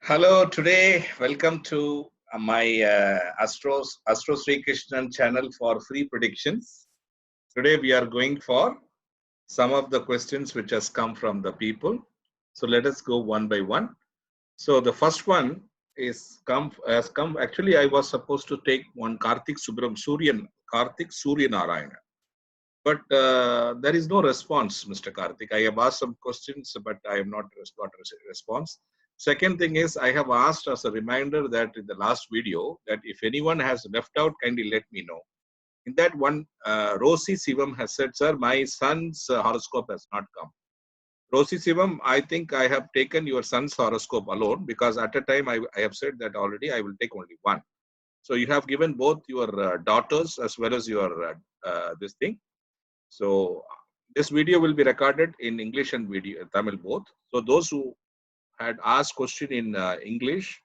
Hello, today welcome to my Astro Sri Krishnan channel for free predictions. Today we are going for some of the questions which has come from the people. So let us go one by one. So the first one has come. Actually, I was supposed to take one Karthik Suryanarayana, but there is no response, Mr. Karthik. I have asked some questions, but I have not got a response. Second thing is, I have asked as a reminder that in the last video, that if anyone has left out, kindly let me know. In that one, Rosie Sivam has said, sir, my son's horoscope has not come. Rosie Sivam, I think I have taken your son's horoscope alone, because at a time I have said that already I will take only one. So you have given both your daughters as well as your this thing. So this video will be recorded in English and Tamil both. So those who had asked question in English,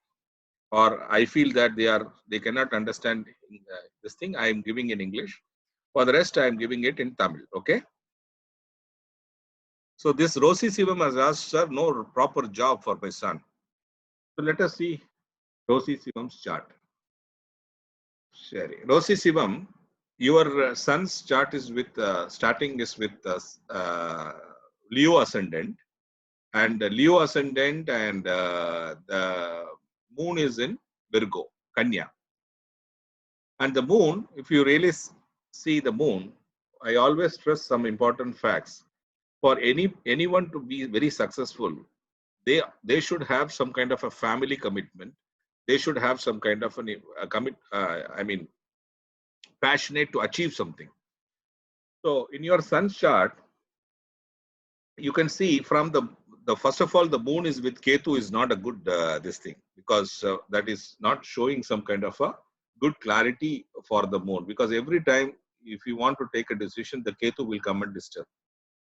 or I feel that they cannot understand this thing, I am giving in English. For the rest, I am giving it in Tamil. Okay. So this Rosie Sivam has asked, sir, no proper job for my son. So let us see Rosie Sivam's chart. Sherry. Rosie Sivam, your son's chart is with starting is with Leo ascendant, and Leo ascendant, and the moon is in Virgo, Kanya. And the moon, if you really see the moon, I always stress some important facts. For anyone to be very successful, they should have some kind of a family commitment. They should have some kind of passionate to achieve something. So in your son's chart, you can see from the first of all, the moon is with Ketu is not a good this thing, because that is not showing some kind of a good clarity for the moon, because every time if you want to take a decision, the Ketu will come and disturb.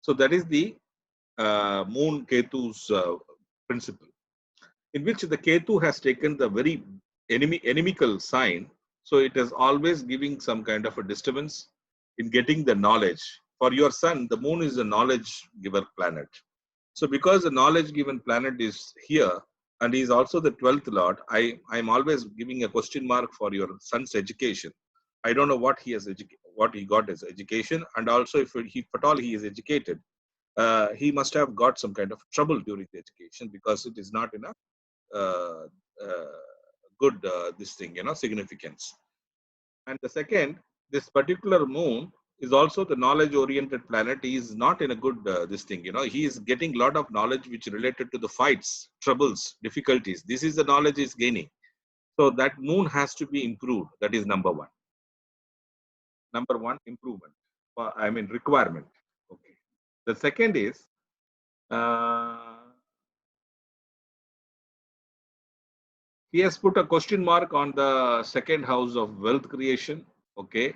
So that is the moon Ketu's principle, in which the Ketu has taken the very enemical sign. So it is always giving some kind of a disturbance in getting the knowledge. For your son, the moon is a knowledge giver planet. So because the knowledge given planet is here, and he is also the 12th lord, I'm always giving a question mark for your son's education. I don't know what he got as education, and also if at all he is educated, he must have got some kind of trouble during the education, because it is not enough uh, good this thing, significance. And the second, this particular moon is also the knowledge oriented planet. He is not in a good this thing, he is getting a lot of knowledge which related to the fights, troubles, difficulties. This is the knowledge he is gaining. So that moon has to be improved. That is number one. Number one, improvement. Requirement. Okay. The second is he has put a question mark on the second house of wealth creation. Okay.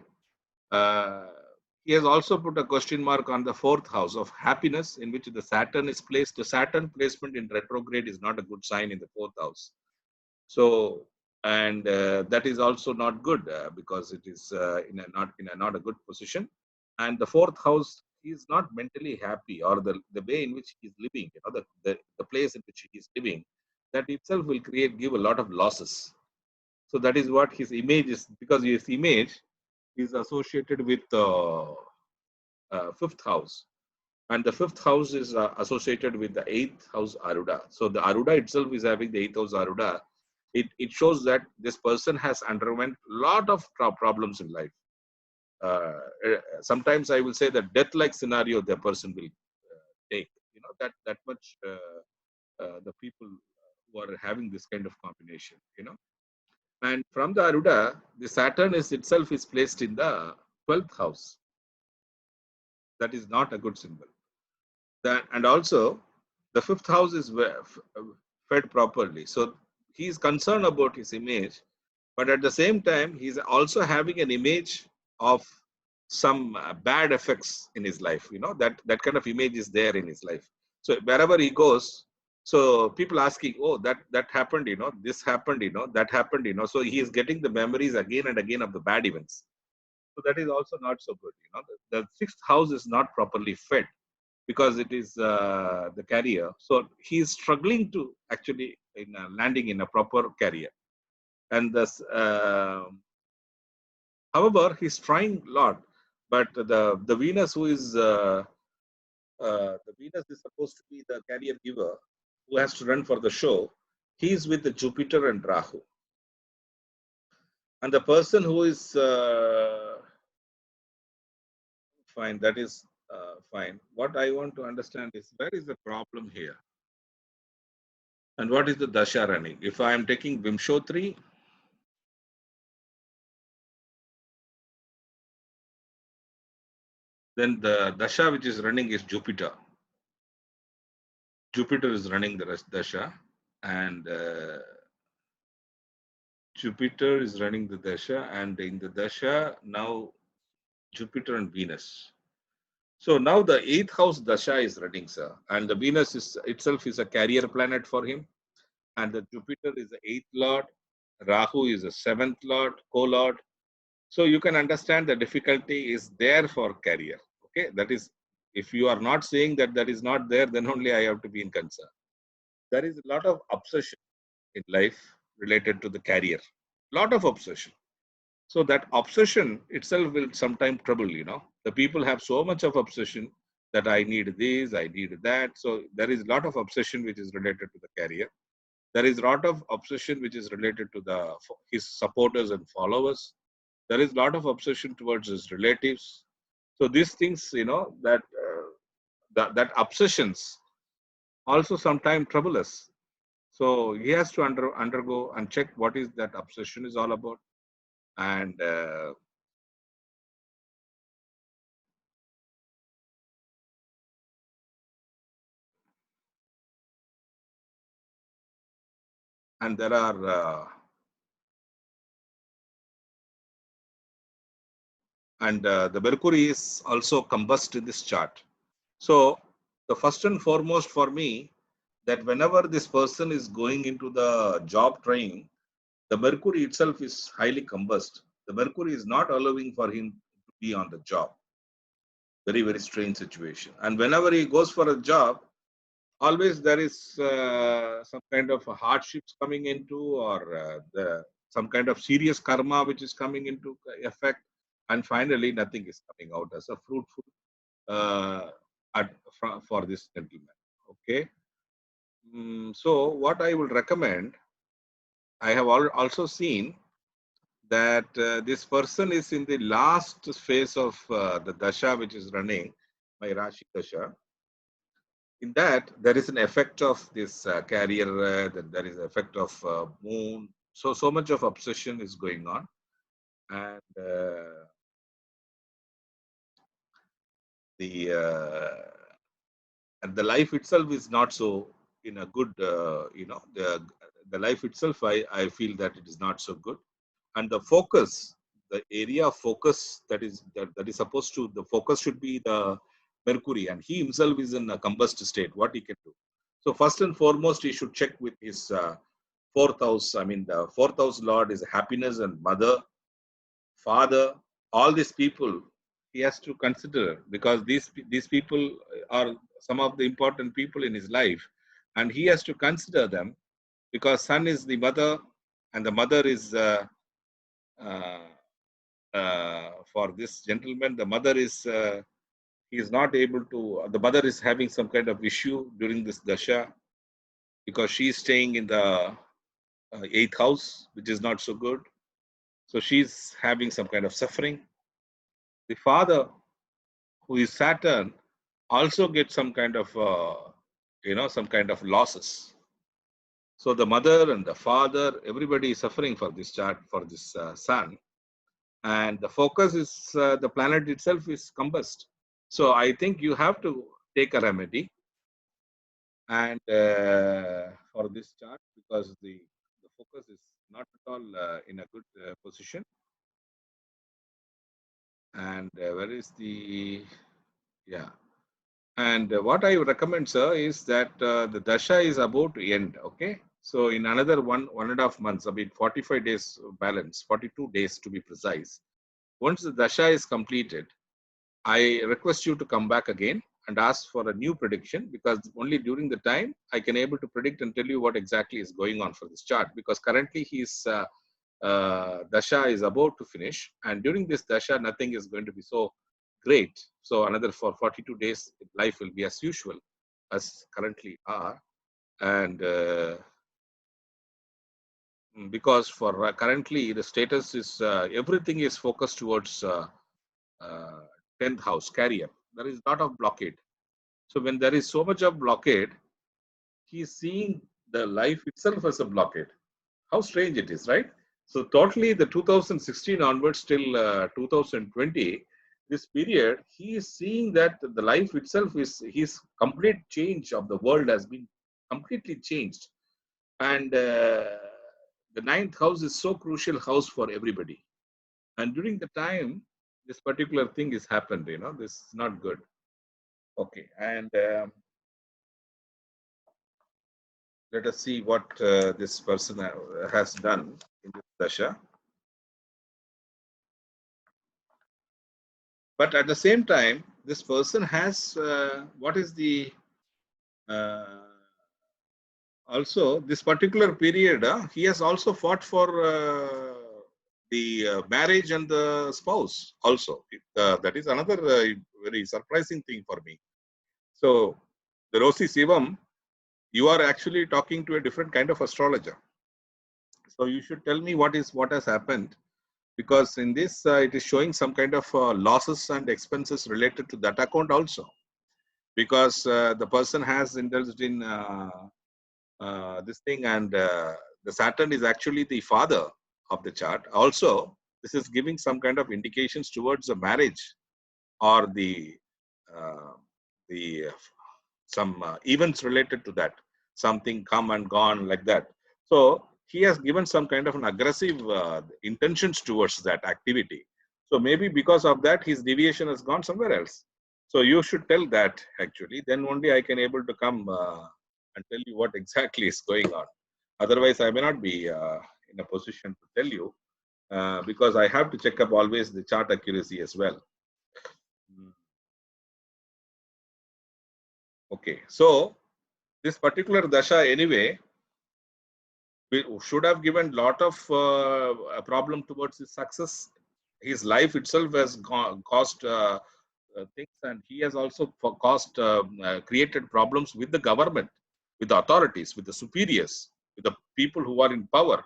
He has also put a question mark on the fourth house of happiness, in which the Saturn is placed. The Saturn placement in retrograde is not a good sign in the fourth house. So, and that is also not good because it is not a good position. And the fourth house, he is not mentally happy, or the way in which he is living, the place in which he is living, that itself will give a lot of losses. So that is what his image is, because his image is associated with fifth house, and the fifth house is associated with the eighth house Aruda. So the Aruda itself is having the eighth house Aruda. It shows that this person has underwent a lot of problems in life. Sometimes I will say that death-like scenario the person will take. That much the people who are having this kind of combination. And from the Aruda, the Saturn is itself is placed in the 12th house. That is not a good symbol. And also, the fifth house is fed properly. So he is concerned about his image, but at the same time, he is also having an image of some bad effects in his life. That kind of image is there in his life. So wherever he goes, so people asking, oh, that happened, this happened, that happened, so he is getting the memories again and again of the bad events. So that is also not so good. The sixth house is not properly fed, because it is the carrier. So he is struggling to actually in landing in a proper career. And thus, however, he's trying a lot, but the Venus who is the Venus is supposed to be the career giver who has to run for the show. He's with the Jupiter and Rahu, and the person who is fine. That is fine. What I want to understand is where is the problem here, and what is the dasha running? If I am taking Vimshotri, then the dasha which is running is Jupiter. Jupiter is running the dasha, and Jupiter is running the dasha, and in the dasha now Jupiter and Venus. So now the 8th house dasha is running, sir, and the Venus is itself is a carrier planet for him, and the Jupiter is the 8th lord, Rahu is the 7th lord, co-lord. So you can understand the difficulty is there for career. Okay, that is, if you are not saying that that is not there, then only I have to be in concern. There is a lot of obsession in life related to the career, lot of obsession. So that obsession itself will sometimes trouble, the people have so much of obsession that I need this, I need that. So there is a lot of obsession which is related to the career. There is a lot of obsession which is related to his supporters and followers. There is a lot of obsession towards his relatives. So these things, that obsessions also sometimes trouble us. So he has to undergo and check what is that obsession is all about. And there are the Mercury is also combust in this chart. So the first and foremost for me, that whenever this person is going into the job training, the Mercury itself is highly combust. The Mercury is not allowing for him to be on the job. Very, very strange situation. And whenever he goes for a job, always there is some kind of hardships coming into, or some kind of serious karma which is coming into effect, and finally nothing is coming out as a fruitful for this gentleman. Okay. So what I will recommend, I have also seen that this person is in the last phase of the dasha which is running, my Rashi dasha. In that, there is an effect of this carrier, that there is an effect of moon. So much of obsession is going on. And the life itself is not so in a good, the life itself, I feel that it is not so good. And the focus, the area of focus that is supposed to, the focus should be the Mercury, and he himself is in a combust state, what he can do. So first and foremost, he should check with his fourth house. I mean, the fourth house lord is happiness and mother, father, all these people he has to consider, because these people are some of the important people in his life, and he has to consider them, because son is the mother, and the mother is uh, for this gentleman, the mother is he is not able to. The mother is having some kind of issue during this dasha, because she is staying in the 8th house, which is not so good. So she's having some kind of suffering. The father, who is Saturn, also gets some kind of some kind of losses. So the mother and the father, everybody is suffering for this chart, for this sun. And the focus is the planet itself is combust. So I think you have to take a remedy, and for this chart, because the focus is not at all in a good position. And where is the, yeah. And what I recommend, sir, is that the dasha is about to end. Okay. So in another 1.5 months, I mean 45 days balance, 42 days to be precise. Once the dasha is completed, I request you to come back again and ask for a new prediction, because only during the time I can able to predict and tell you what exactly is going on for this chart, because currently his dasha is about to finish, and during this dasha nothing is going to be so great. So another for 42 days life will be as usual as currently are. And because for currently the status is everything is focused towards 10th house career. There is a lot of blockade. So when there is so much of blockade, he is seeing the life itself as a blockade. How strange it is, right? So totally the 2016 onwards till 2020, this period, he is seeing that the life itself is his complete change of the world has been completely changed. And the ninth house is so crucial house for everybody. And during the time, this particular thing is happened, this is not good. Okay, and let us see what this person has done in this dasha. But at the same time, this person has what is the also this particular period, he has also fought for the marriage and the spouse also. That is another very surprising thing for me. So the Rosi Sivam, you are actually talking to a different kind of astrologer. So you should tell me what has happened, because in this it is showing some kind of losses and expenses related to that account also, because the person has indulged in this thing, and the Saturn is actually the father of the chart. Also, this is giving some kind of indications towards a marriage or uh, the some events related to that, something come and gone like that. So he has given some kind of an aggressive intentions towards that activity. So maybe because of that, his deviation has gone somewhere else. So you should tell that actually. Then only I can able to come and tell you what exactly is going on. Otherwise, I may not be in a position to tell you, because I have to check up always the chart accuracy as well. Okay, so this particular dasha anyway, we should have given lot of a problem towards his success. His life itself has caused things, and he has also caused created problems with the government, with the authorities, with the superiors, with the people who are in power.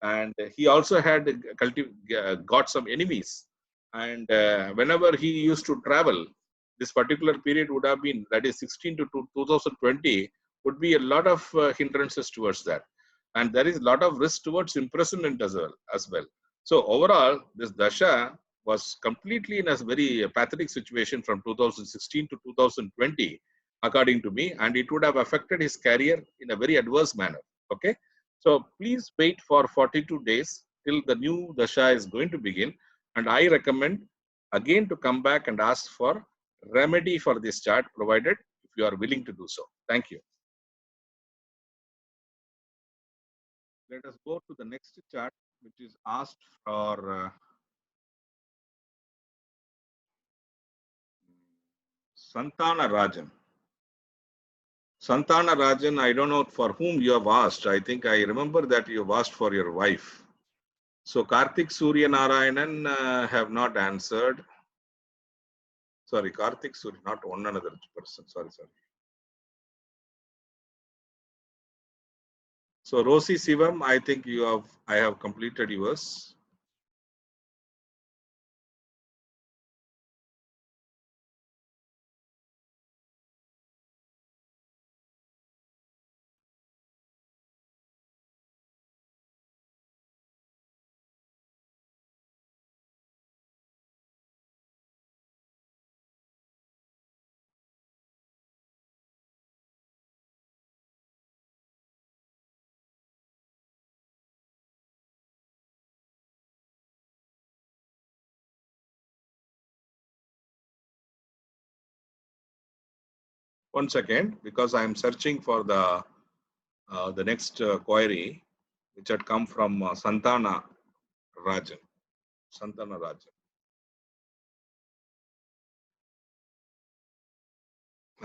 And he also had got some enemies. And whenever he used to travel, this particular period would have been, that is 16 to 2020, would be a lot of hindrances towards that, and there is a lot of risk towards imprisonment as well. So overall, this dasha was completely in a very pathetic situation from 2016 to 2020, according to me, and it would have affected his career in a very adverse manner. Okay, so please wait for 42 days till the new dasha is going to begin, and I recommend again to come back and ask for remedy for this chart, provided if you are willing to do so. Thank you. Let us go to the next chart, which is asked for Santana Rajan. Santana Rajan, I don't know for whom you have asked. I think I remember that you have asked for your wife. So Karthik Surya Narayanan have not answered. Sorry, Karthik Surya, not one another person. Sorry. So Rosi Sivam, I think I have completed yours. One second, because I am searching for the next query, which had come from Santana Rajan. Santana Rajan.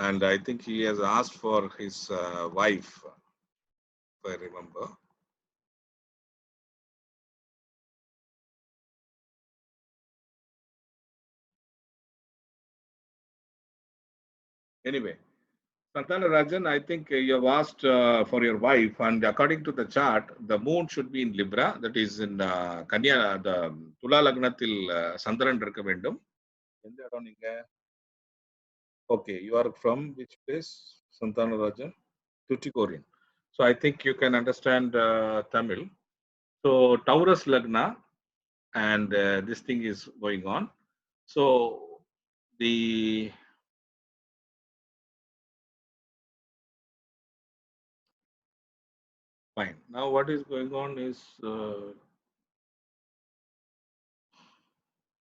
And I think he has asked for his wife, if I remember. Anyway, Santana Rajan, I think you have asked for your wife, and according to the chart, the moon should be in Libra, that is in Kanya, the Tula Lagnatil Sandran இருக்க வேண்டும். எந்த இடம் நீங்க? Okay, you are from which place, Santana Rajan? Tuticorin. So I think you can understand Tamil. So Taurus Lagna, and this thing is going on. So the fine. Now what is going on is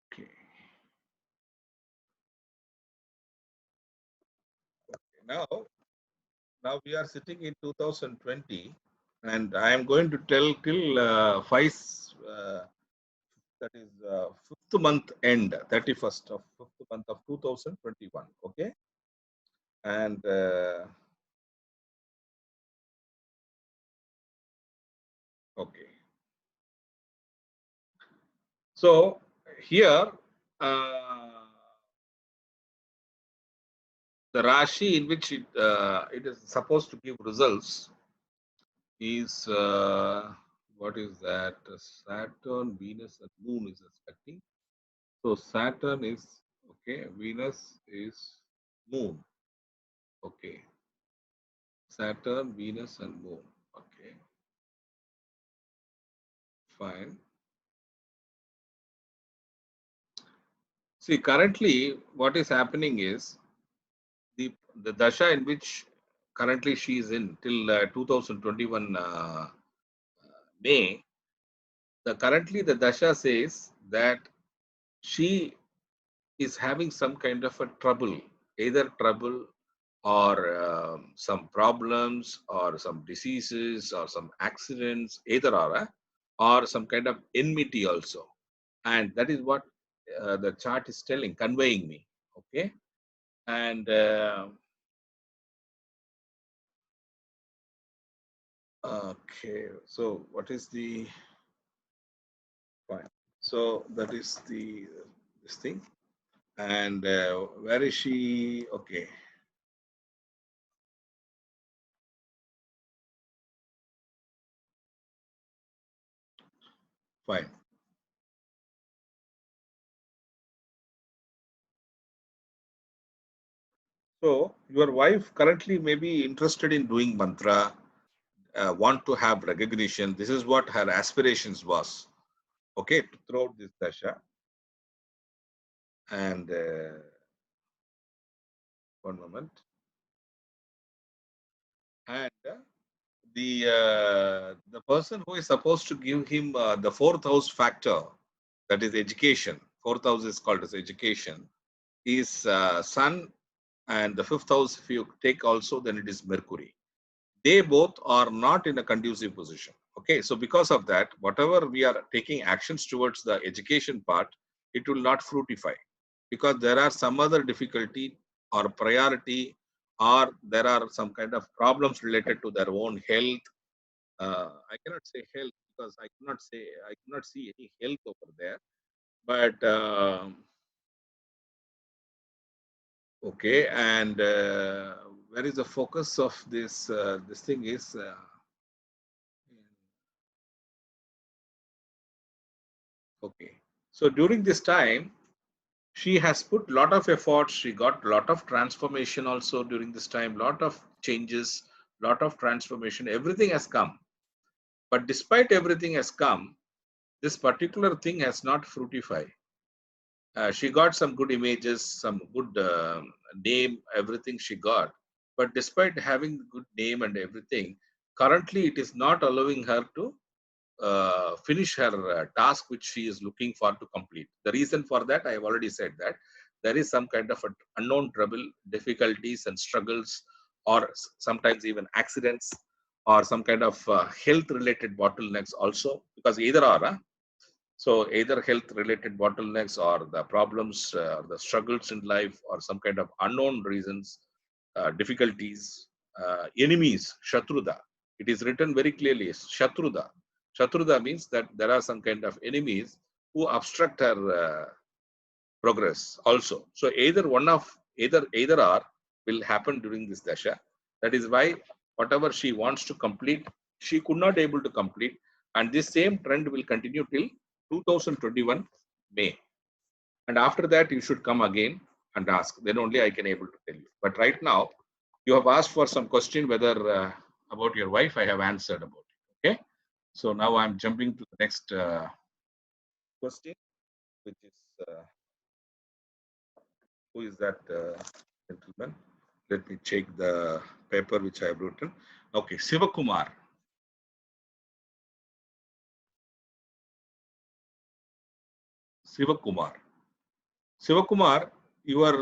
okay. Now we are sitting in 2020, and I am going to tell till five. That is fifth month end, 31st of fifth month of 2021. Okay, and okay. So here, the Rashi in which it is supposed to give results is what is that? Saturn, Venus, and Moon is expecting. So Saturn is okay, Venus is Moon. Okay, Saturn, Venus, and Moon. Okay, fine. See, currently, what is happening is the dasha in which currently she is in till 2021 May. The currently the dasha says that she is having some kind of a trouble, either trouble or some problems or some diseases or some accidents, either or some kind of enmity also. And that is what the chart is telling, conveying me. Okay. And okay, so what is the fine? So that is the this thing. And where is she? Okay, fine. So your wife currently may be interested in doing mantra, want to have recognition. This is what her aspirations was. Okay, throughout this dasha. And one moment. And the person who is supposed to give him the fourth house factor, that is education. Fourth house is called as education. Is Sun, and the fifth house, if you take also, then it is Mercury. They both are not in a conducive position. Okay, so because of that, whatever we are taking actions towards the education part, it will not fructify because there are some other difficulty or priority, or there are some kind of problems related to their own health. I cannot say health because I cannot see any health over there. But okay, and where is the focus of this? This thing is okay. So during this time, she has put lot of efforts. She got lot of transformation also during this time. Lot of changes, lot of transformation. Everything has come, but despite everything has come, this particular thing has not fructified. She got some good images, some good name, everything she got. But despite having good name and everything, currently it is not allowing her to finish her task which she is looking for to complete. The reason for that, I have already said that there is some kind of unknown trouble, difficulties and struggles, or sometimes even accidents, or some kind of health related bottlenecks also, because either or. So either health related bottlenecks or the problems, the struggles in life, or some kind of unknown reasons. difficulties, enemies, Shatruda. It is written very clearly, Shatruda. Shatruda means that there are some kind of enemies who obstruct her progress also. So either or will happen during this dasha. That is why whatever she wants to complete, she could not able to complete, and this same trend will continue till 2021 May. And after that, you should come again and ask. Then only I can able to tell you. But right now, you have asked for some question whether about your wife. I have answered about it. Okay. So now I'm jumping to the next question, which is who is that gentleman? Let me check the paper which I have written. Okay, Sivakumar. Sivakumar. Sivakumar, your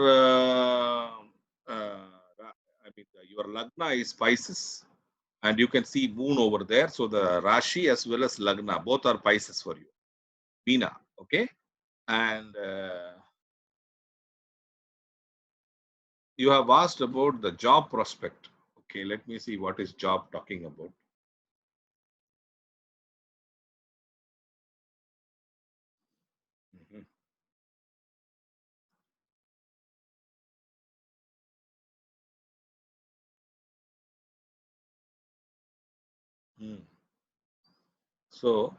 your Lagna is Pisces, and you can see moon over there. So the Rashi as well as Lagna, both are Pisces for you. Meena, okay? And you have asked about the job prospect. Okay, let me see what is job talking about. Mhm. Mm. So,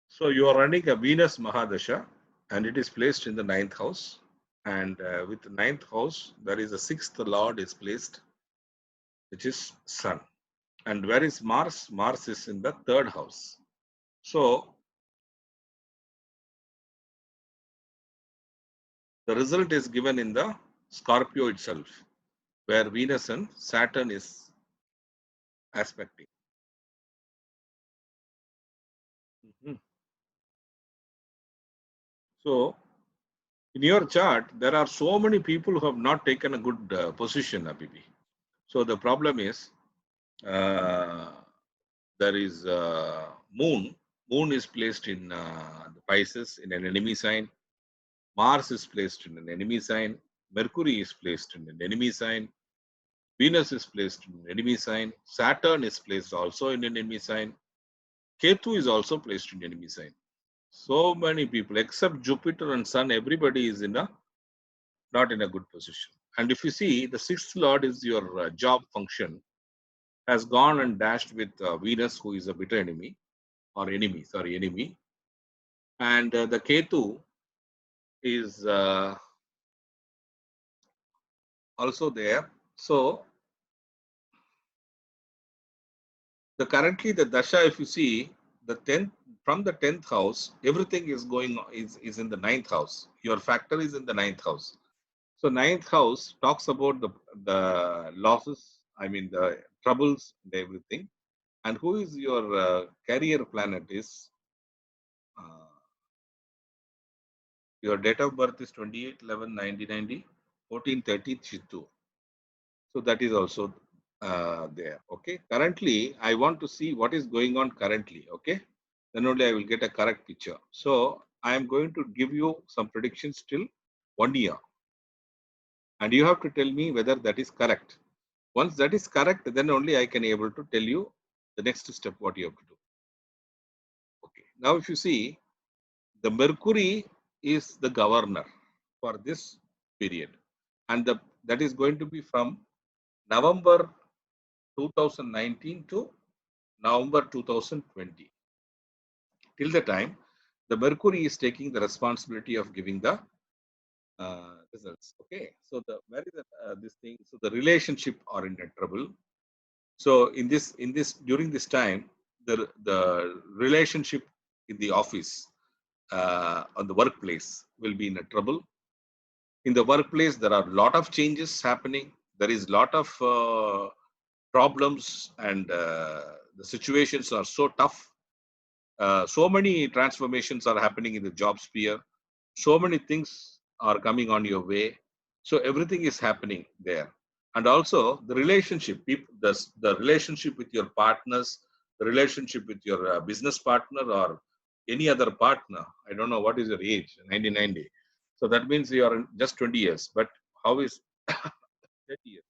so you are running a Venus Mahadasha, and it is placed in the ninth house. And with the ninth house, there is a sixth lord is placed, which is Sun. And where is Mars? Mars is in the third house. So the result is given in the Scorpio itself, where Venus and Saturn is aspecting. Mhm. So in your chart, there are so many people who have not taken a good position, Abibi. So the problem is uh, there is Moon. Moon is placed in the Pisces in an enemy sign. Mars is placed in an enemy sign. Mercury is placed in an enemy sign. Venus is placed in an enemy sign. Saturn is placed also in an enemy sign. Ketu is also placed in enemy sign. So many people, except Jupiter and Sun, everybody is in a not in a good position. And if you see, the sixth lord is your job function, has gone and dashed with Venus, who is a bitter enemy or enemy, sorry, enemy. And the Ketu is also there. So the currently the dasha, if you see the 10th from the 10th house, everything is going is in the ninth house. Your factor is in the ninth house. So ninth house talks about the losses, I mean the troubles and everything. And who is your career planet is uh, your date of birth is 28/11/1990, 14/30 Chittu. So that is also there. Okay. Currently, I want to see what is going on currently. Okay. Then only I will get a correct picture. So I am going to give you some predictions till 1 year, and you have to tell me whether that is correct. Once that is correct, then only I can able to tell you the next step what you have to do. Okay. Now, if you see, the Mercury is the governor for this period, and that is going to be from November 2019 to November 2020. Till the time, the Mercury is taking the responsibility of giving the results. Okay, so the where is this thing? So the relationship are in trouble. So in this during this time, the relationship in the office on the workplace will be in a trouble. In the workplace, there are a lot of changes happening. There is a lot of problems, and the situations are so tough. So many transformations are happening in the job sphere. So many things are coming on your way. So everything is happening there. And also the relationship, the relationship with your partners, the relationship with your business partner or any other partner. I don't know what is your age, 1990. So that means you are just 20 years. But how is 30 years?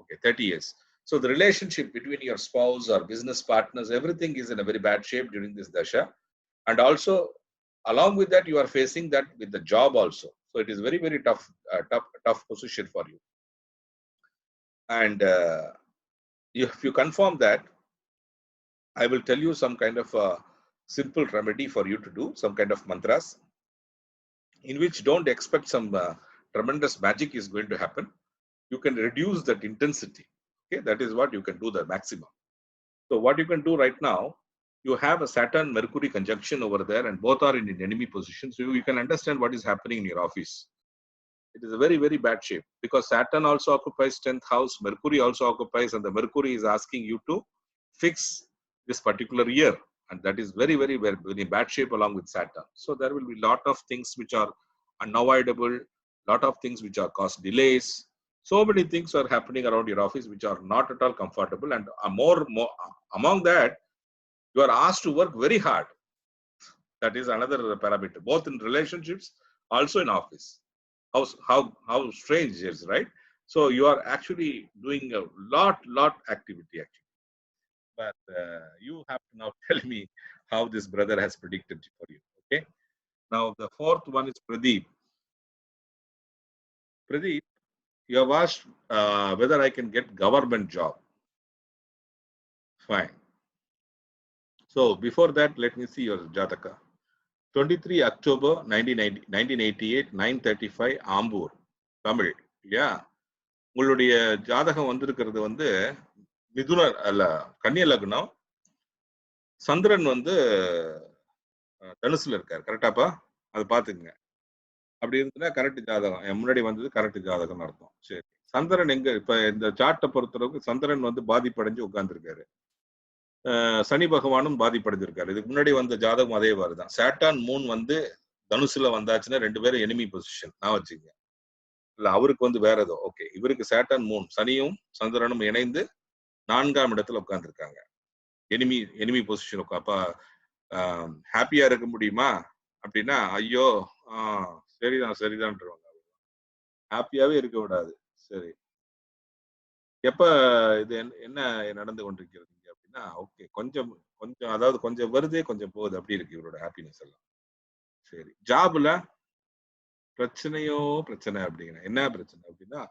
Okay, 30 years. So the relationship between your spouse or business partners, everything is in a very bad shape during this dasha. And also, along with that, you are facing that with the job also. So it is very, very tough position for you. And if you confirm that, I will tell you some kind of a simple remedy for you to do, some kind of mantras, in which don't expect some tremendous magic is going to happen. You can reduce that intensity. Okay, that is what you can do the maximum. So what you can do right now, you have a Saturn Mercury conjunction over there, and both are in an enemy position. So you can understand what is happening in your office. It is a very, very bad shape because Saturn also occupies 10th house, Mercury also occupies, and the Mercury is asking you to fix this particular year. And that is very, very, very, very bad shape along with Saturn. So there will be a lot of things which are unavoidable, lot of things which are cause delays. So many things are happening around your office which are not at all comfortable. And more among that, you are asked to work very hard. That is another parameter, both in relationships, also in office. How strange it is, right? So you are actually doing a lot activity actually. But you have to now tell me how this brother has predicted for you. Okay. Now the fourth one is Pradeep. Pradeep, you have asked whether I can get government job. Fine. So before that, let me see your Jataka. 23 October 1988, 9:35 Ambur Tamil இல்லையா? உங்களுடைய ஜாதகம் வந்திருக்கிறது வந்து மிதுன அல்ல கன்னிய லக்னம், சந்திரன் வந்து தனுசுல இருக்காரு. கரெக்டாப்பா? அதை பாத்துக்குங்க. அப்படி இருந்துன்னா கரெக்ட் ஜாதகம். என் முன்னாடி வந்தது கரெக்ட் ஜாதகம்னு அர்த்தம். சரி, சந்திரன் எங்க இப்ப இந்த சார்ட்டை பொறுத்தளவுக்கு சந்திரன் வந்து பாதிப்படைஞ்சு உட்கார்ந்துருக்காரு. சனி பகவானும் பாதிப்படைஞ்சிருக்காரு. இதுக்கு முன்னாடி வந்த ஜாதகம் அதே மாதிரிதான். சாட்டான் மூன் வந்து தனுசுல வந்தாச்சுன்னா 2 பேரும் எனிமி பொசிஷன். நான் வச்சுக்கங்க. இல்ல அவருக்கு வந்து வேற ஏதோ. ஓகே, இவருக்கு சாட்டான் மூன் சனியும் சந்திரனும் இணைந்து 4ஆம் இடத்துல உட்கார்ந்துருக்காங்க. Enemy position. அப்ப ஹாப்பியா இருக்க முடியுமா அப்படின்னா, ஐயோ சரிதான் ஹாப்பியாவே இருக்க விடாது. சரி, எப்ப இது என்ன நடந்து கொண்டிருக்கிறது அப்படின்னா, ஓகே கொஞ்சம் அதாவது கொஞ்சம் வருது கொஞ்சம் போகுது அப்படி இருக்கு இவரோட ஹாப்பினஸ் எல்லாம். சரி, ஜாப்ல பிரச்சனை அப்படிங்கிற என்ன பிரச்சனை அப்படின்னா,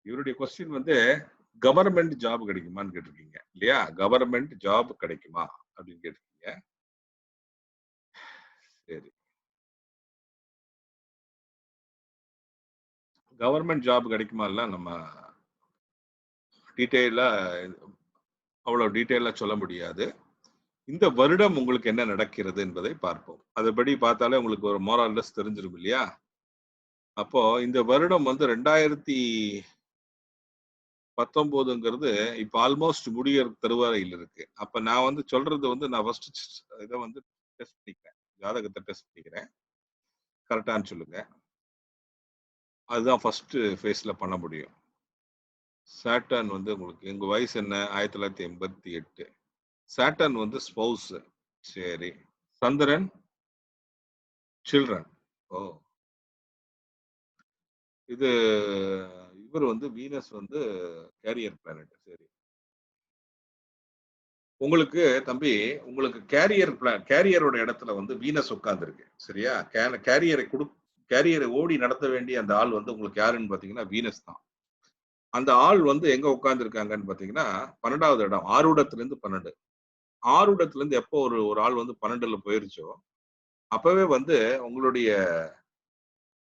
இவருடைய கொஸ்டின் வந்து கவர்மெண்ட் ஜாப் கிடைக்குமான்னு கேட்டிருக்கீங்க இல்லையா? கவர்மெண்ட் ஜாப் கிடைக்குமா அப்படின்னு கேட்டிருக்கீங்க. சரி, கவர்மெண்ட் ஜாப் கிடைக்குமா இல்ல நம்ம டீட்டெயிலா அவ்வளவு டீட்டெயிலா சொல்ல முடியாது. இந்த வருடம் உங்களுக்கு என்ன நடக்கிறது என்பதை பார்ப்போம். அதுபடி பார்த்தாலே உங்களுக்கு ஒரு மோரல்லஸ் தெரிஞ்சிடும் இல்லையா? அப்போ இந்த வருடம் வந்து 2019ங்கிறது இப்ப ஆல்மோஸ்ட் முடியற தருவாரையில் இருக்கு. அப்ப நான் வந்து சொல்றது வந்து நான் ஃபர்ஸ்ட் இதை வந்து டெஸ்ட் பண்ணிக்கிறேன், ஜாதகத்தை டெஸ்ட் பண்ணிக்கிறேன். கரெக்டான்னு சொல்லுங்க. அதுதான் ஃபர்ஸ்ட் ஃபேஸ்ல பண்ண முடியும். சாட்டர்ன் வந்து உங்களுக்கு எங்க வயசு என்ன? 1988. சாட்டர்ன் வந்து ஸ்பௌஸ். சரி, சந்திரன் சில்ட்ரன். ஓ, இது இவர் வந்து வீனஸ் வந்து கேரியர் பிளானட். சரி, உங்களுக்கு தம்பி, உங்களுக்கு கேரியரோட இடத்துல வந்து வீனஸ் உட்கார்ந்து இருக்கு. சரியா? கேரியரை ஓடி நடத்த வேண்டிய அந்த ஆள் வந்து உங்களுக்கு யாருன்னு பாத்தீங்கன்னா வீனஸ் தான். அந்த ஆள் வந்து எங்க உட்கார்ந்து இருக்காங்கன்னு பாத்தீங்கன்னா 12வது இடம், ஆரூடத்துல இருந்து 12. ஆரூடத்துல இருந்து எப்போ ஒரு ஆள் வந்து 12ல போயிருச்சோ அப்பவே வந்து உங்களுடைய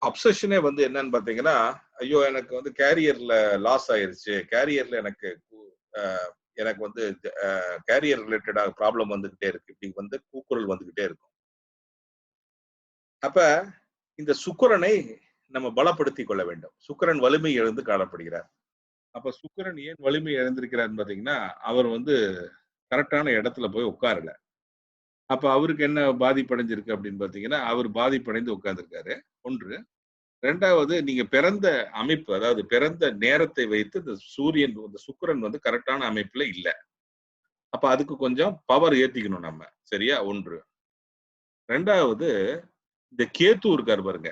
அப்சஷனே வந்து என்னன்னு பாத்தீங்கன்னா, ஐயோ எனக்கு வந்து கேரியர்ல லாஸ் ஆயிருச்சு, கேரியர்ல எனக்கு வந்து கேரியர் ரிலேட்டடா ப்ராப்ளம் வந்துகிட்டே இருக்கு, இப்படி வந்து கூக்குரல் வந்துகிட்டே இருக்கும். அப்ப இந்த சுக்கிரனை நம்ம பலப்படுத்திக் கொள்ள வேண்டும். சுக்கிரன் வலிமை இழந்து காணப்படுகிறார். அப்ப சுக்கிரன் ஏன் வலிமை இழந்திருக்கிறார் பாத்தீங்கன்னா, அவர் வந்து கரெக்டான இடத்துல போய் உட்காரல. அப்ப அவருக்கு என்ன பாதிப்படைஞ்சிருக்கு அப்படின்னு பாத்தீங்கன்னா, அவர் பாதிப்படைந்து உட்கார்ந்துருக்காரு. ஒன்று. ரெண்டாவது நீங்க பிறந்த அமைப்பு, அதாவது பிறந்த நேரத்தை வைத்து இந்த சூரியன், இந்த சுக்கிரன் வந்து கரெக்டான அமைப்புல இல்ல. அப்ப அதுக்கு கொஞ்சம் பவர் ஏத்திக்கணும் நம்ம. சரியா? 1. 2வது இந்த கேத்து இருக்காரு பாருங்க.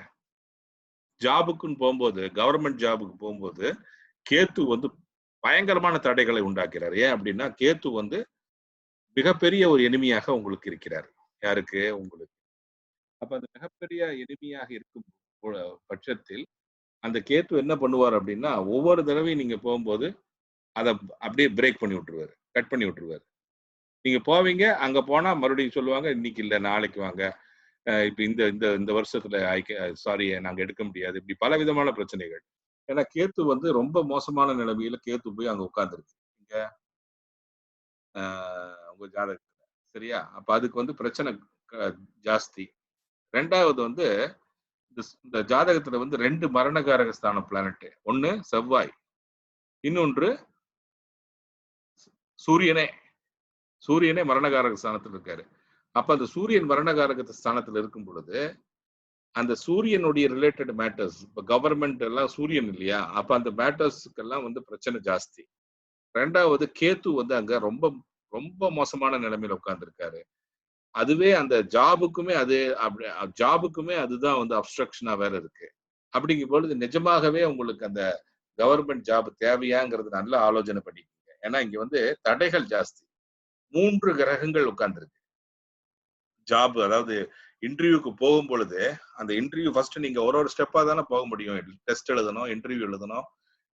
ஜாபுக்குன்னு போகும்போது, கவர்ன்மெண்ட் ஜாபுக்கு போகும்போது, கேத்து வந்து பயங்கரமான தடைகளை உண்டாக்கிறார். ஏன் அப்படின்னா, கேத்து வந்து மிகப்பெரிய ஒரு எனிமியாக உங்களுக்கு இருக்கிறார். யாருக்கு? உங்களுக்கு. அப்ப அந்த மிகப்பெரிய எனிமியாக இருக்கும் பட்சத்தில், அந்த கேத்து என்ன பண்ணுவார் அப்படின்னா, ஒவ்வொரு தடவையும் நீங்க போகும்போது, அத அப்படியே பிரேக் பண்ணி விட்டுருவாரு. கட் பண்ணி விட்டுருவாரு. நீங்க போவீங்க, அங்க போனா மறுபடியும் சொல்லுவாங்க, இன்னைக்கு இல்ல, நாளைக்கு வாங்க. இப்ப இந்த இந்த இந்த வருஷத்துல சாரி நாங்க எடுக்க முடியாது. இப்படி பலவிதமான பிரச்சனைகள். ஏன்னா கேத்து வந்து ரொம்ப மோசமான நிலைமையில கேத்து போய் அங்க உட்கார்ந்துருக்கு. இங்க உங்க ஜாதகத்துல. சரியா? அப்ப அதுக்கு வந்து பிரச்சனை ஜாஸ்தி. 2வது வந்து இந்த ஜாதகத்துல வந்து 2 மரணகாரக ஸ்தான பிளானட். ஒண்ணு செவ்வாய். இன்னொன்று சூரியனே. சூரியனே மரணகாரக ஸ்தானத்துல இருக்காரு. அப்ப அந்த சூரியன் மரணகாரக ஸ்தானத்துல இருக்கும் பொழுது, அந்த சூரியனுடைய ரிலேட்டட் மேட்டர்ஸ், இப்ப கவர்மெண்ட் எல்லாம் சூரியன் இல்லையா? அப்ப அந்த மேட்டர்ஸ்க்கெல்லாம் வந்து பிரச்சனை ஜாஸ்தி. 2வது கேத்து வந்து அங்க ரொம்ப ரொம்ப மோசமான நிலைமையில உட்கார்ந்திருக்காரு. அதுவே அந்த ஜாபுக்குமே ஜாபுக்குமே அதுதான் வந்து அப்ஸ்ட்ரக்ஷனா வேற இருக்கு. அப்படிங்கும் பொழுது நிஜமாகவே உங்களுக்கு அந்த கவர்மெண்ட் ஜாப் தேவையாங்கிறது நல்ல ஆலோசனை பண்ணிக்கோங்க. ஏன்னா இங்க வந்து தடைகள் ஜாஸ்தி. 3 கிரகங்கள் உட்கார்ந்திருக்கு. ஜாப், அதாவது இன்டர்வியூக்கு போகும் பொழுது, அந்த இன்டர்வியூ ஃபர்ஸ்ட் நீங்க ஒரு ஸ்டெப்பா தானே போக முடியும். டெஸ்ட் எழுதணும், இன்டர்வியூ எழுதணும்.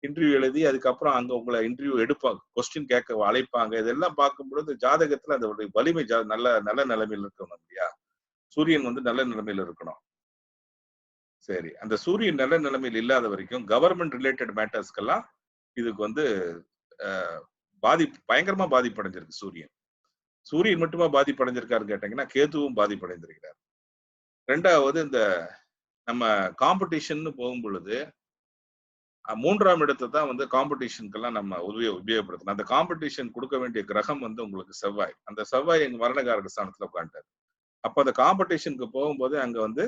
இன்டர்வியூ எழுதி அதுக்கப்புறம் அங்க உங்களை இன்டர்வியூ எடுப்பாங்க, கொஸ்டின் கேட்க அழைப்பாங்க. இதெல்லாம் பார்க்கும் பொழுது ஜாதகத்துல அதோட வலிமை நல்ல நல்ல நிலைமையில் இருக்கணும் இல்லையா? சூரியன் வந்து நல்ல நிலைமையில இருக்கணும். சரி, அந்த சூரியன் நல்ல நிலைமையில் இல்லாத வரைக்கும் கவர்மெண்ட் ரிலேட்டட் மேட்டர்ஸ்க்கெல்லாம் இதுக்கு வந்து பயங்கரமா பாதிப்படைஞ்சிருக்கு சூரியன். சூரியன் மட்டுமா பாதிப்படைஞ்சிருக்காருன்னு கேட்டீங்கன்னா, கேதுவும் பாதிப்படைந்திருக்கிறார். 2வது இந்த நம்ம காம்படிஷன் போகும் பொழுது 3ஆம் இடத்தை தான் வந்து காம்படிஷனுக்கெல்லாம் நம்ம உபயோகப்படுத்தணும். அந்த காம்படிஷன் கொடுக்க வேண்டிய கிரகம் வந்து உங்களுக்கு செவ்வாய். அந்த செவ்வாய் எங்க மரணகாரக ஸ்தானத்துல உட்காந்துட்டார். அப்ப அந்த காம்படிஷனுக்கு போகும்போது அங்க வந்து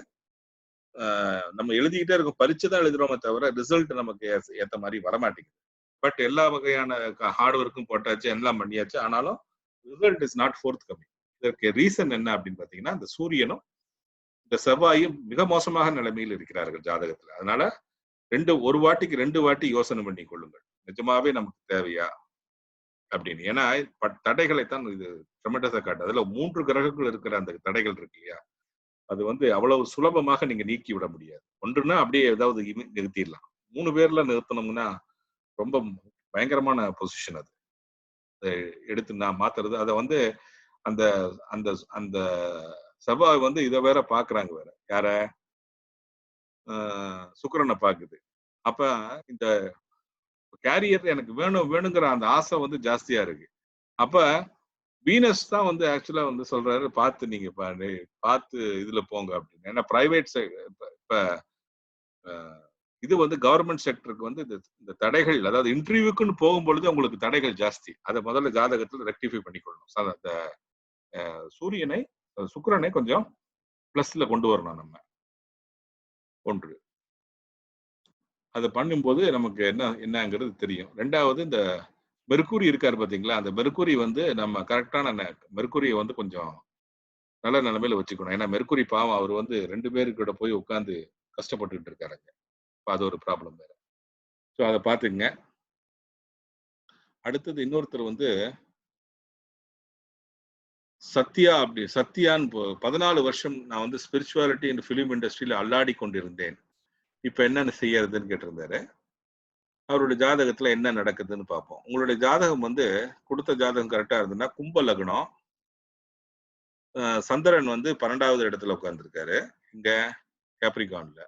நம்ம எழுதிக்கிட்டே இருக்கும், பரீட்சை தான் எழுதுறோமே தவிர ரிசல்ட் நமக்கு ஏத்த மாதிரி வரமாட்டேங்குது. பட் எல்லா வகையான ஹார்ட் ஒர்க்கும் போட்டாச்சு, எல்லாம் பண்ணியாச்சு. ஆனாலும் result is not fourth coming. இதற்கு ரீசன் என்ன அப்படின்னு பாத்தீங்கன்னா, இந்த சூரியனும் இந்த செவ்வாயும் மிக மோசமாக நிலைமையில் இருக்கிறார்கள் ஜாதகத்துல. அதனால ஒரு வாட்டிக்கு 2 வாட்டி யோசனை பண்ணி கொள்ளுங்கள். நிஜமாவே நமக்கு தேவையா அப்படின்னு. ஏன்னா தடைகளைத்தான் இது ட்ரெமெண்டஸா காட்டு. அதுல 3 கிரகங்கள் இருக்கிற அந்த தடைகள் இருக்கு இல்லையா? அது வந்து அவ்வளவு சுலபமாக நீங்க நீக்கி விட முடியாது. ஒன்றுனா அப்படியே ஏதாவது நிறுத்திடலாம். 3 பேர்ல நிறுத்தணும்னா ரொம்ப பயங்கரமான பொசிஷன் அது. எடுத்து நான் மாத்துறது. அத வந்து அந்த அந்த அந்த செவ்வாய் வந்து இத வேற பாக்குறாங்க வேற. யார? சுக்கிரனை பாக்குது. அப்ப இந்த கேரியர் எனக்கு வேணும் வேணுங்கிற அந்த ஆசை வந்து ஜாஸ்தியா இருக்கு. அப்ப வீனஸ் தான் வந்து ஆக்சுவலா வந்து சொல்றாரு, பார்த்து நீங்க பார்த்து இதுல போங்க அப்படின்னு. ஏன்னா பிரைவேட் இப்ப இது வந்து கவர்மெண்ட் செக்டருக்கு வந்து இந்த தடைகள், அதாவது இன்டர்வியூக்குன்னு போகும்பொழுது உங்களுக்கு தடைகள் ஜாஸ்தி. அதை முதல்ல ஜாதகத்தில் ரெக்டிஃபை பண்ணிக்கொள்ளணும். அந்த சூரியனை, சுக்கிரனை கொஞ்சம் பிளஸ்ல கொண்டு வரணும் நம்ம. 1 அதை பண்ணும்போது நமக்கு என்னங்கிறது தெரியும். 2வது இந்த மெர்க்குரி இருக்காரு பாத்தீங்களா? அந்த மெர்க்குரி வந்து நம்ம கரெக்டான மெர்க்குரியை வந்து கொஞ்சம் நல்ல நிலைமையில வச்சுக்கணும். ஏன்னா மெர்க்குரி பாவம், அவர் வந்து 2 பேரு கூட போய் உட்கார்ந்து கஷ்டப்பட்டுட்டு இருக்காருங்க. அது ஒரு ப்ராப்ளம் வேற. ஸோ அதை பாத்துக்கங்க. அடுத்தது இன்னொருத்தர் வந்து சத்யான்னு 14 வருஷம் நான் வந்து ஸ்பிரிச்சுவாலிட்டி அண்ட் பிலிம் இண்டஸ்ட்ரியில அல்லாடி கொண்டிருந்தேன். இப்ப என்னன்னு செய்யறதுன்னு கேட்டிருந்தாரு. அவருடைய ஜாதகத்துல என்ன நடக்குதுன்னு பார்ப்போம். உங்களுடைய ஜாதகம் வந்து கொடுத்த ஜாதகம் கரெக்டா இருந்ததுன்னா, கும்ப லக்னம், சந்திரன் வந்து 12வது இடத்துல உட்கார்ந்துருக்காரு. இங்க கேப்ரிகான்ல.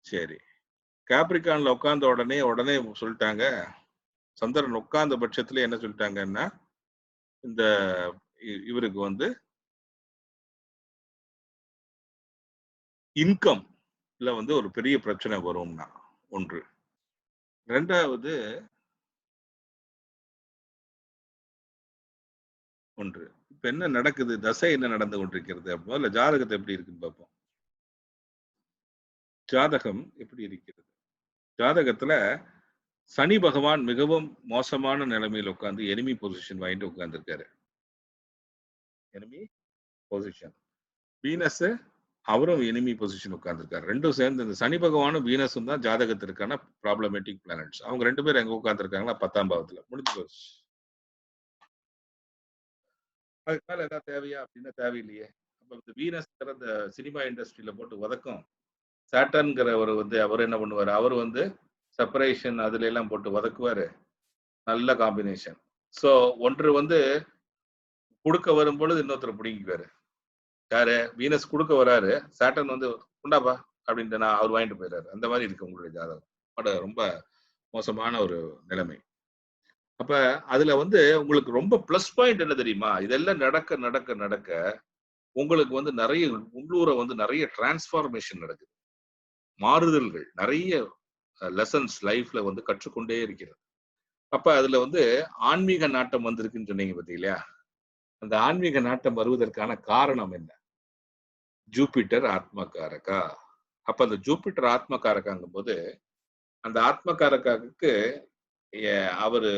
சரி, கேப்ரிகான்ல உட்கார்ந்த உடனே சொல்லிட்டாங்க. சந்திரன் உட்கார்ந்த பட்சத்துல என்ன சொல்லிட்டாங்கன்னா, இந்த இவருக்கு வந்து இன்கம் வந்து ஒரு பெரிய பிரச்சனை வரும்னா 1. 2வது 1 இப்ப என்ன நடக்குது, தசை என்ன நடந்து கொண்டிருக்கிறது, முதல்ல ஜாதகத்தை எப்படி இருக்குன்னு பார்ப்போம். ஜாதகம் எப்படி இருக்கிறது? ஜாதகத்துல சனி பகவான் மிகவும் மோசமான நிலைமையில் உட்கார்ந்து எனிமி பொசிஷன் வாங்கிட்டு உட்கார்ந்துருக்காரு. Enemy position. வீனஸ் அவரும் எனிமி பொசிஷன் உட்கார்ந்துருக்காரு. ரெண்டும் சேர்ந்து இந்த சனி பகவானும் வீனஸும் தான் ஜாதகத்திற்கான ப்ராப்ளமேட்டிக் பிளானட்ஸ். அவங்க 2 பேரும் எங்க உட்கார்ந்துருக்காங்களா 10ஆம் பாவத்துல. முடிஞ்சு போச்சு. அதுக்கு மேல ஏதாவது தேவையா அப்படின்னா தேவையில்லையே. அப்ப இந்த வீனஸ்ங்கிற இந்த சினிமா இண்டஸ்ட்ரியில போட்டு உதக்கும். சாட்டர்ன்கிறவர் வந்து அவர் என்ன பண்ணுவாரு? அவர் வந்து செப்பரேஷன் அதுல எல்லாம் போட்டு உதக்குவாரு. நல்ல காம்பினேஷன். சோ ஒன்று வந்து குடுக்க வரும்பொழுது இன்னொருத்தர் பிடிங்கிக்குவாரு. யாரு? வீனஸ் குடுக்க வராரு. சாட்டர்ன் வந்து குண்டாப்பா அப்படின்ட்டு நான் அவர் வாங்கிட்டு போயிடுறாரு. அந்த மாதிரி இருக்கு உங்களுடைய ஜாதகம். ரொம்ப மோசமான ஒரு நிலைமை. அப்ப அதுல வந்து உங்களுக்கு ரொம்ப பிளஸ் பாயிண்ட் என்ன தெரியுமா? இதெல்லாம் நடக்க நடக்க நடக்க உங்களுக்கு வந்து நிறைய உள்ளூர வந்து நிறைய டிரான்ஸ்பார்மேஷன் நடக்குது. மாறுதல்கள் நிறைய லெசன்ஸ் லைஃப்ல வந்து கற்றுக்கொண்டே இருக்கிறது. அப்ப அதுல வந்து ஆன்மீக நாட்டம் வந்திருக்குன்னு சொன்னீங்க பாத்தீங்களா? அந்த ஆன்மீக நாட்டம் வருவதற்கான காரணம் என்ன? ஜூபிட்டர் ஆத்மகாரகா. அப்ப அந்த ஜூபிட்டர் ஆத்மகாரகாங்கும் போது அந்த ஆத்மகாரகாவுக்கு அவரு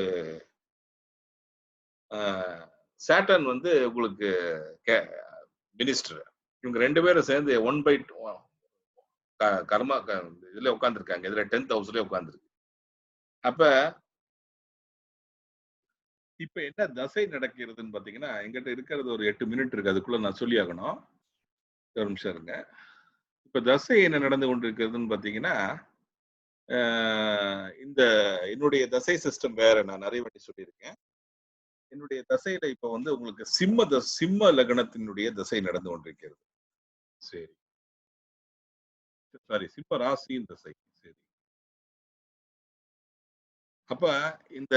சாட்டர்ன் வந்து உங்களுக்கு மினிஸ்டர். இவங்க 2 பேரும் சேர்ந்து 1/2 கர்மா இதுல உட்கார்ந்துருக்காங்க. இதுல 10th ஹவுஸ்லயே உட்கார்ந்துருக்கு. அப்ப இப்ப என்ன தசை நடக்கிறதுன்னு பாத்தீங்கன்னா, எங்கிட்ட இருக்கிறது ஒரு 8 மினிட் இருக்கு. அதுக்குள்ள நான் சொல்லி ஆகணும். ஒரு நிமிஷம் இருங்க. இப்ப தசை என்ன நடந்து கொண்டிருக்கிறதுன்னு பாத்தீங்கன்னா, இந்த என்னுடைய தசை சிஸ்டம் வேற. நான் நிறைய வாட்டி சொல்லியிருக்கேன். என்னுடைய தசையில இப்ப வந்து உங்களுக்கு சிம்ம லக்னத்தினுடைய தசை நடந்து கொண்டிருக்கிறது. சரி. சாரி, சிம்ம ராசியின் தசை. சரி. அப்ப இந்த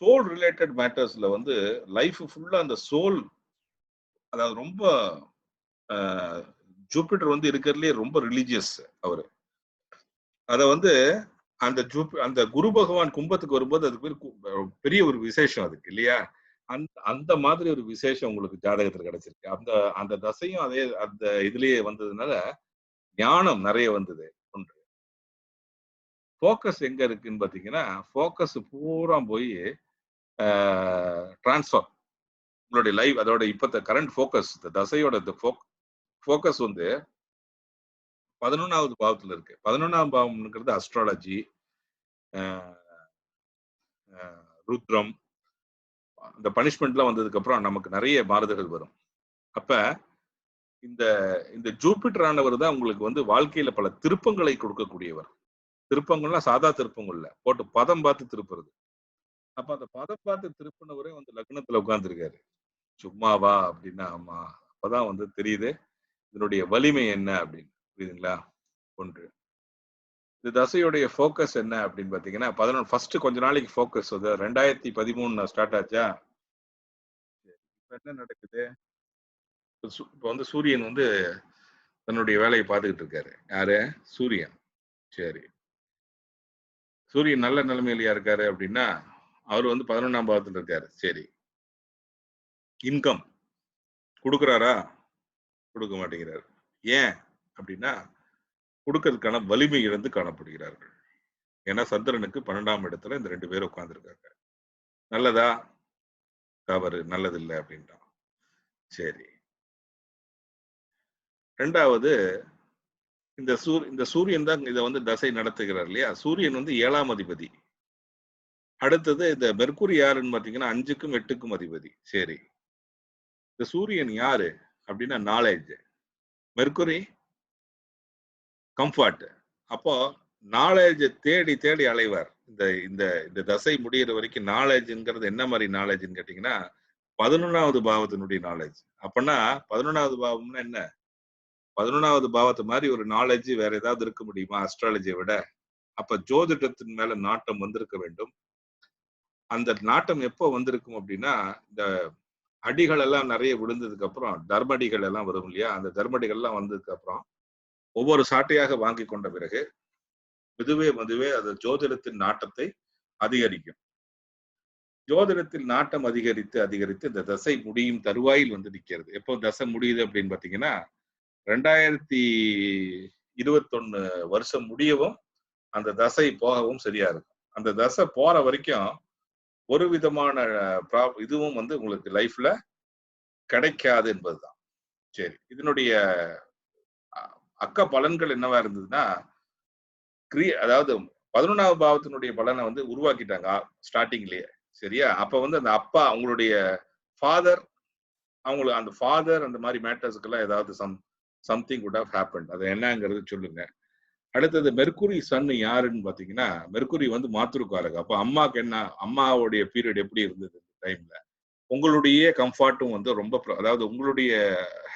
சோல் ரிலேட்டட் மேட்டர்ஸ்ல வந்து லைஃப் ஃபுல்லா அந்த சோல், அதாவது ரொம்ப ஜூபிட்டர் வந்து இருக்கிறதுலே ரொம்ப ரிலீஜியஸ் அவரு. அத வந்து அந்த குரு பகவான் கும்பத்துக்கு வரும்போது அதுக்கு பேர் பெரிய ஒரு விசேஷம் அதுக்கு இல்லையா? அந்த மாதிரி ஒரு விசேஷம் உங்களுக்கு ஜாதகத்துல கிடைச்சிருக்கு. அந்த அந்த தசையும் அதே அந்த இதுலயே வந்ததுனால ஞானம் நிறைய வந்தது. ஒன்று. ஃபோக்கஸ் எங்க இருக்குன்னு பாத்தீங்கன்னா, ஃபோக்கஸ் பூரா போய் டிரான்ஸ்ஃபார் உங்களுடைய லைஃப் அதோட இப்ப கரண்ட் ஃபோக்கஸ் தசையோட ஃபோக்கஸ் வந்து 11வது பாவத்துல இருக்கு. 11ஆம் பாவம்ங்கிறது அஸ்ட்ராலஜி, ருத்ரம், இந்த பனிஷ்மெண்ட்லாம் வந்ததுக்கு அப்புறம் நமக்கு நிறைய மாறுதல்கள் வரும். அப்ப இந்த இந்த ஜூபிட்டர் ஆனவர் தான் உங்களுக்கு வந்து வாழ்க்கையில பல திருப்பங்களை கொடுக்கக்கூடியவர். திருப்பங்கள்லாம் சாதா திருப்பங்கள் இல்ல, போட்டு பதம் பார்த்து திருப்புறது. அப்ப அந்த பதம் பார்த்து திருப்பினவரே வந்து லக்னத்துல உட்கார்ந்துருக்காரு. சும்மாவா அப்படின்னா, ஆமா. அப்பதான் வந்து தெரியுது இதனுடைய வலிமை என்ன அப்படின்னு. புரியுதுங்களா? ஒன்று. இந்த தசையுடைய ஃபோக்கஸ் என்ன அப்படின்னு பாத்தீங்கன்னா, 11 ஃபர்ஸ்ட் கொஞ்ச நாளைக்கு ஃபோக்கஸ் வந்து 2013 ஸ்டார்ட் ஆச்சா. இப்ப என்ன நடக்குது? இப்ப வந்து சூரியன் வந்து தன்னுடைய வேலையை பார்த்துக்கிட்டு இருக்காரு. யாரு? சூரியன். சரி. சூரியன் நல்ல நிலைமையிலயா இருக்காரு அப்படின்னா, அவர் வந்து 11ஆம் பாவத்துல இருக்காரு. சரி. இன்கம் கொடுக்குறாரா? கொடுக்க மாட்டேங்கிறாரு. ஏன் அப்படின்னா, கொடுக்கறதுக்கான வலிமை இழந்து காணப்படுகிறார்கள். ஏன்னா சந்திரனுக்கு 12ஆம் இடத்துல இந்த 2 பேரும் உட்கார்ந்துருக்காங்க. நல்லதா? தவறு. நல்லது இல்லை அப்படின்ட்டான். சரி. 2வது, இந்த சூரியன் தான் இதை வந்து தசை நடத்துகிறார் இல்லையா? சூரியன் வந்து 7ஆம் அதிபதி. அடுத்தது இந்த மெர்க்குரி யாருன்னு பாத்தீங்கன்னா 5க்கும் 8க்கும் அதிபதி. சரி. இந்த சூரியன் யாரு அப்படின்னா நாலேஜ். Mercury comfort. அப்போ நாலேஜ் தேடி தேடி அலைவார். இந்த இந்த இந்த தசை முடியிற வரைக்கும் நாலேஜ்ங்கிறது என்ன மாதிரி நாலேஜ்ன்னு கேட்டீங்கன்னா, 11வது பாவத்தினுடைய நாலேஜ். அப்பன்னா 11வது பாவம்னா என்ன? 11வது பாவத்து மாதிரி ஒரு நாலேஜ் வேற ஏதாவது இருக்க முடியுமா அஸ்ட்ராலஜியை விட? அப்ப ஜோதிடத்தின் மேல நாட்டம் வந்திருக்க வேண்டும். அந்த நாட்டம் எப்போ வந்திருக்கும் அப்படின்னா, இந்த அடிகள் எல்லாம் நிறைய விழுந்ததுக்கு அப்புறம் தர்மடிகள் எல்லாம் வரும் இல்லையா? அந்த தர்மடிகள் எல்லாம் வந்ததுக்கு அப்புறம் ஒவ்வொரு சாட்டையாக வாங்கி கொண்ட பிறகு மெதுவே அது ஜோதிடத்தின் நாட்டத்தை அதிகரிக்கும். ஜோதிடத்தில் நாட்டம் அதிகரித்து அதிகரித்து இந்த தசை முடியும் தருவாயில் வந்து நிற்கிறது. எப்போ தசை முடியுது அப்படின்னு பாத்தீங்கன்னா, 21 வருஷம் முடியவும் அந்த தசை போகவும் சரியா இருக்கும். அந்த தசை போற வரைக்கும் ஒரு விதமான இதுவும் வந்து உங்களுக்கு லைஃப்ல கிடைக்காது என்பதுதான். சரி, இதனுடைய அக்க பலன்கள் என்னவா இருந்ததுன்னா, அதாவது 11வது பாவத்தினுடைய பலனை வந்து உருவாக்கிட்டாங்க ஸ்டார்டிங்லயே. சரியா? அப்ப வந்து அந்த அப்பா அவங்களுடைய ஃபாதர், அவங்களுக்கு அந்த ஃபாதர் அந்த மாதிரி மேட்டர்ஸ்க்கெல்லாம் ஏதாவது சம்திங் குட் ஹவ் ஹேப்பன்ட். அது என்னங்கிறது சொல்லுங்க. அடுத்தது மெர்க்குரி சன் யாருன்னு பாத்தீங்கன்னா, மெர்க்குரி வந்து மாத்ருக்காரக. அப்ப அம்மாக்கு என்ன, அம்மாவுடைய பீரியட் எப்படி இருந்தது டைம்ல, உங்களுடைய கம்ஃபர்ட்டும் வந்து ரொம்ப அதாவது உங்களுடைய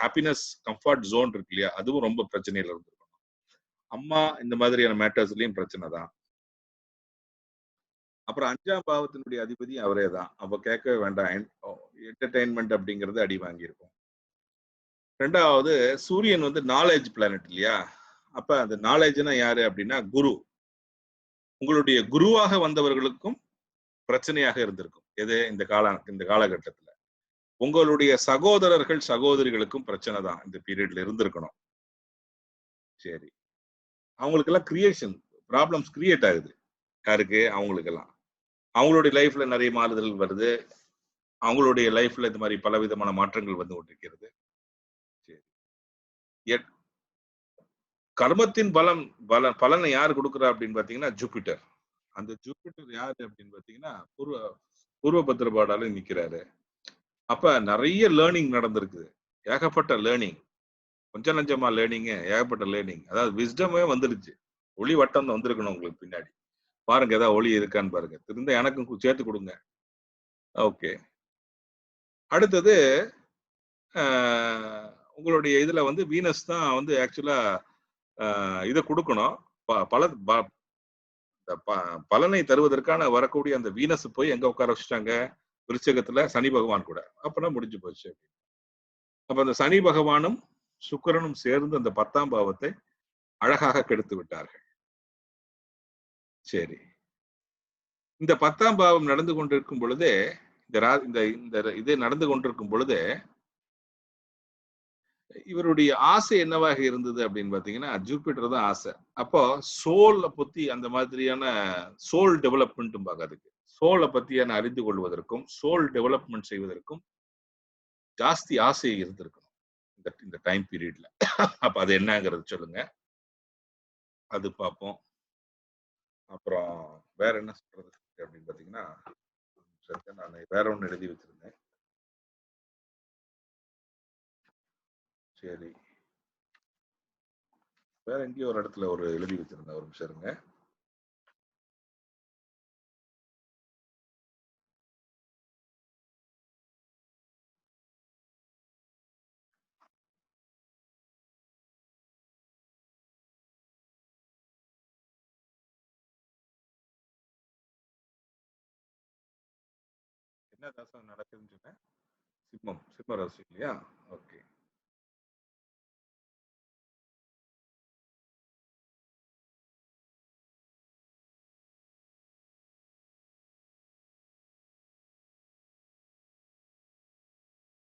ஹாப்பினஸ் கம்ஃபர்ட் ஜோன் இருக்கு இல்லையா, அதுவும் ரொம்ப பிரச்சனையில இருந்திருக்கும். அம்மா இந்த மாதிரியான மேட்டர்ஸ்லயும் பிரச்சனை தான். அப்புறம் 5ஆம் பாவத்தினுடைய அதிபதி அவரே தான். அப்ப கேட்கவே வேண்டாம். என்டர்டைன்மெண்ட் அப்படிங்கிறது அடி வாங்கியிருக்கும். 2வது சூரியன் வந்து நாலேஜ் பிளானட் இல்லையா, அப்ப அந்த நாலேஜ்னா யாரு அப்படின்னா குரு. உங்களுடைய குருவாக வந்தவர்களுக்கும் பிரச்சனையாக இருந்திருக்கும். எது இந்த காலகட்டத்துல உங்களுடைய சகோதரர்கள் சகோதரிகளுக்கும் பிரச்சனை தான் இந்த பீரியட்ல இருந்திருக்கணும். சரி, அவங்களுக்கு எல்லாம் கிரியேஷன் ப்ராப்ளம்ஸ் கிரியேட் ஆகுது. யாருக்கு? அவங்களுக்கு எல்லாம் அவங்களுடைய லைஃப்ல நிறைய மாறுதல் வருது. அவங்களுடைய லைஃப்ல இந்த மாதிரி பல விதமான மாற்றங்கள் வந்து கொண்டிருக்கிறது. சரி, கர்மத்தின் பலனை யார் கொடுக்குறா அப்படின்னு பாத்தீங்கன்னா ஜூபிட்டர். அந்த ஜூபிட்டர் யாரு அப்படின்னு பாத்தீங்கன்னா பூர்வ பத்திரபாடால நிக்கிறாரு. அப்ப நிறைய லேர்னிங் நடந்திருக்கு. ஏகப்பட்ட லேர்னிங், கொஞ்சம் நஞ்சமா லேர்னிங், ஏகப்பட்ட லேர்னிங். அதாவது விஸ்டமே வந்துருச்சு. ஒளி வட்டம் வந்திருக்கணும் உங்களுக்கு பின்னாடி. பாருங்க ஏதாவது ஒளி இருக்கான்னு பாருங்க. திரும்ப எனக்கும் சேர்த்து கொடுங்க. ஓகே, அடுத்தது உங்களுடைய இதுல வந்து வீனஸ் தான் வந்து ஆக்சுவலா இதை கொடுக்கணும். பலனை தருவதற்கான வரக்கூடிய அந்த வீனஸ் போய் எங்க உட்கார வச்சுட்டாங்க? விருச்சகத்துல சனி பகவான் கூட. அப்பதான் முடிஞ்சு போச்சு. அப்ப அந்த சனி பகவானும் சுக்கிரனும் சேர்ந்து அந்த 10ஆம் பாவத்தை அழகாக கெடுத்து விட்டார்கள். சரி, இந்த 10ஆம் பாவம் நடந்து கொண்டிருக்கும் பொழுதே, இந்த இது நடந்து கொண்டிருக்கும் பொழுதே இவருடைய ஆசை என்னவாக இருந்தது அப்படின்னு பாத்தீங்கன்னா, ஜூபிட்டர் தான் ஆசை. அப்போ சோல்ல பத்தி அந்த மாதிரியான சோல் டெவலப்மெண்ட் அதுக்கு சோலை பத்தியான அறிந்து கொள்வதற்கும் சோல் டெவலப்மெண்ட் செய்வதற்கும் ஜாஸ்தி ஆசை இருந்திருக்கணும் இந்த டைம் பீரியட்ல. அப்ப அது என்னங்கிறது சொல்லுங்க, அது பார்ப்போம். அப்புறம் வேற என்ன சொல்றது அப்படின்னு பாத்தீங்கன்னா, நான் வேற ஒண்ணு எழுதி வச்சிருந்தேன். சரி, வேற எங்கேயோ ஒரு இடத்துல ஒரு எழுதி வச்சிருந்தேன். ஒரு நிமிஷம் இருங்க. என்ன தாசம் நடக்குதுன்னு சொன்னேன்? சிம்ம ராசி இல்லையா? ஓகே,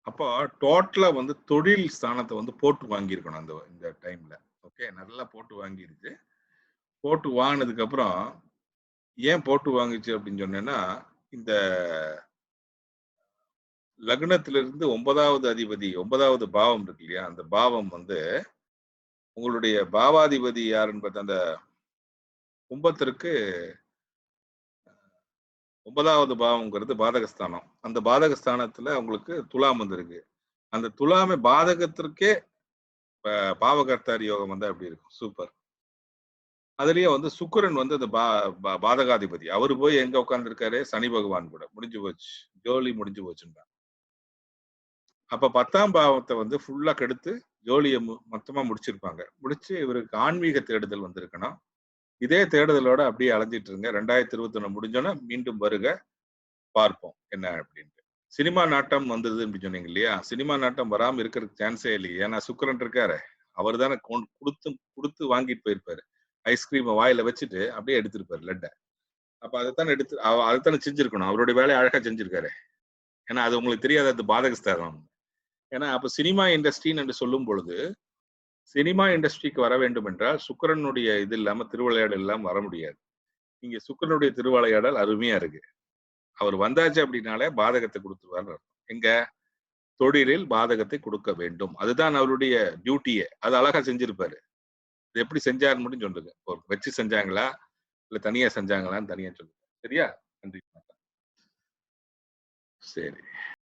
அப்போ டோட்டலா வந்து தொழில் ஸ்தானத்தை வந்து போட்டு வாங்கியிருக்கணும் இந்த டைம்ல. ஓகே, நல்லா போட்டு வாங்கிருச்சு. போட்டு வாங்கினதுக்கு அப்புறம் ஏன் போட்டு வாங்குச்சு அப்படின்னு சொன்னேன்னா, இந்த லக்னத்திலிருந்து 9வது அதிபதி 9வது பாவம் இருக்கு இல்லையா, அந்த பாவம் வந்து உங்களுடைய பாவாதிபதி யாருன்னு பார்த்தா அந்த கும்பத்திற்கு 9வது பாவம்ங்கிறது பாதகஸ்தானம். அந்த பாதகஸ்தானத்துல உங்களுக்கு துலாம் வந்திருக்கு. அந்த துலாமை பாதகத்திற்கே பாவகர்த்தாரி யோகம் வந்து அப்படி இருக்கும். சூப்பர். அதுலயே வந்து சுக்கிரன் வந்து அந்த பாதகாதிபதி. அவரு போய் எங்க உட்கார்ந்து இருக்காரு? சனி பகவான் கூட. முடிஞ்சு போச்சு, ஜோலி முடிஞ்சு போச்சுன்னா. அப்ப 10ஆம் பாவத்தை வந்து ஃபுல்லா கெடுத்து ஜோலியை மொத்தமா முடிச்சிருப்பாங்க. முடிச்சு இவருக்கு ஆன்மீக தேடுதல் வந்திருக்கணும். இதே தேடுதலோட அப்படியே அலைஞ்சிட்டு இருங்க. 2021 முடிஞ்சோன்னா மீண்டும் வருக, பார்ப்போம் என்ன அப்படின்ட்டு. சினிமா நாட்டம் வந்தது அப்படின்னு சொன்னீங்க இல்லையா? சினிமா நாட்டம் வராம இருக்கிறதுக்கு சான்ஸே இல்லையே. ஏன்னா சுக்கிரன் இருக்காரு. அவர் தானே கொடுத்து வாங்கிட்டு போயிருப்பாரு. ஐஸ்கிரீமை வாயில வச்சுட்டு அப்படியே எடுத்திருப்பாரு லட்ட. அப்ப அதைத்தானே செஞ்சிருக்கணும். அவருடைய வேலையை அழகா செஞ்சிருக்காரு. ஏன்னா அது உங்களுக்கு தெரியாது, அது பாதகஸ்தானம். ஏன்னா அப்ப சினிமா இண்டஸ்ட்ரின்னு என்று சொல்லும் பொழுது சினிமா இண்டஸ்ட்ரிக்கு வர வேண்டும் என்றால் சுக்கிரனுடைய இது இல்லாம திருவிளையாடல் இல்லாம வர முடியாது. இங்க சுக்கிரனுடைய திருவிளையாடல் அருமையா இருக்கு. அவர் வந்தாச்சு அப்படின்னாலே பாதகத்தை கொடுத்துருவார்னு அர்த்தம். எங்க தொழிலில் பாதகத்தை கொடுக்க வேண்டும். அதுதான் அவருடைய டியூட்டியே. அது அழகா செஞ்சிருப்பாரு. இது எப்படி செஞ்சாருன்னு மட்டும் சொல்லுங்க. வச்சு செஞ்சாங்களா இல்ல தனியா செஞ்சாங்களான்னு தனியா சொல்லுங்க. சரியா? நன்றி. சரி.